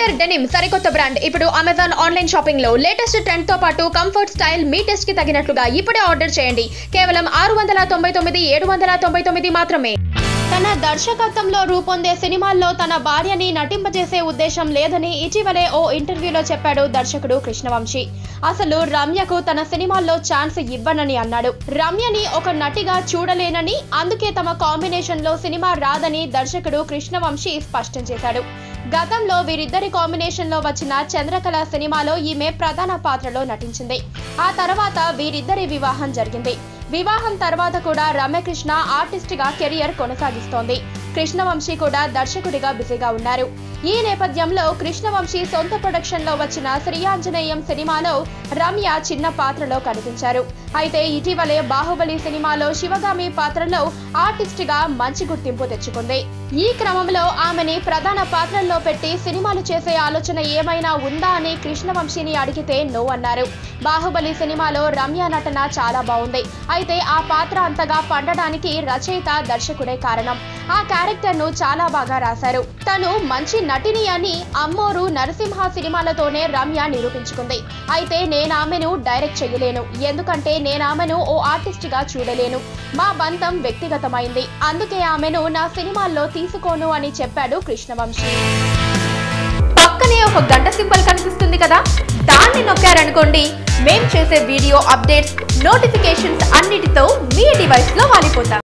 Winter denim సరికొత్త brand ఇప్పుడు Amazon online shopping లో లేటెస్ట్ ట్రెండ్ తో పాటు కంఫర్ట్ స్టైల్ మీ టెస్ట్ కి తగినట్లుగా ఇప్పుడే ఆర్డర్ చేయండి. కేవలం 699 799 మాత్రమే. తన దర్శకత్వంలో రూపొందే సినిమాల్లో తన భార్యని నటింపజేసే ఉద్దేశం లేదని ఇటీవలే ఓ ఇంటర్వ్యూలో చెప్పాడు దర్శకుడు కృష్ణవంశీ. అసలు రమ్యకు తన సినిమాల్లో ఛాన్స్ ఇవ్వనని అన్నాడు. రమ్యని ఒక నటిగా చూడలేనని, అందుకే తమ కాంబినేషన్ లో సినిమా రాదని దర్శకుడు కృష్ణవంశీ స్పష్టం చేశాడు. గతంలో వీరిద్దరి కాంబినేషన్ లో వచ్చిన చంద్రకళ సినిమాలో ఈమె ప్రధాన పాత్రలో నటించింది. ఆ తర్వాత వీరిద్దరి వివాహం జరిగింది. వివాహం తర్వాత కూడా రమ్యకృష్ణ ఆర్టిస్ట్ గా కెరియర్ కొనసాగిస్తోంది. కృష్ణవంశీ కూడా దర్శకుడిగా బిజీగా ఉన్నారు. ఈ నేపథ్యంలో కృష్ణవంశీ సొంత ప్రొడక్షన్ లో వచ్చిన శ్రీయాంజనేయం సినిమాలో రమ్య చిన్న పాత్రలో కనిపించారు. అయితే ఇటీవలే బాహుబలి సినిమాలో శివగామి పాత్రలో ఆర్టిస్ట్ గా మంచి గుర్తింపు తెచ్చుకుంది. ఈ క్రమంలో ఆమెని ప్రధాన పాత్రల్లో పెట్టి సినిమాలు చేసే ఆలోచన ఏమైనా ఉందా అని కృష్ణవంశీని అడిగితే నో అన్నారు. బాహుబలి సినిమాలో రమ్య నటన చాలా బాగుంది. అయితే ఆ పాత్ర అంతగా పండడానికి రచయిత దర్శకుడే కారణం. ఆ క్యారెక్టర్ ను చాలా బాగా రాశారు. తను మంచి నటిని అని అమ్మోరు, నరసింహ సినిమాలతోనే రమ్య నిరూపించుకుంది. అయితే నేనామెను డైరెక్ట్ చేయలేను, ఎందుకంటే నేనామెను ఓ ఆర్టిస్ట్ గా చూడలేను. మా బంధం వ్యక్తిగతమైంది, అందుకే ఆమెను నా సినిమాల్లో తీసుకోను అని చెప్పాడు కృష్ణవంశీ. పక్కనే ఒక గంట సింబల్ కనిపిస్తుంది కదా, దాన్ని నొక్కారనుకోండి, మేం చేసే వీడియో అప్డేట్స్, నోటిఫికేషన్స్ అన్నిటితో మీ డివైస్ లో వాలిపోతాం.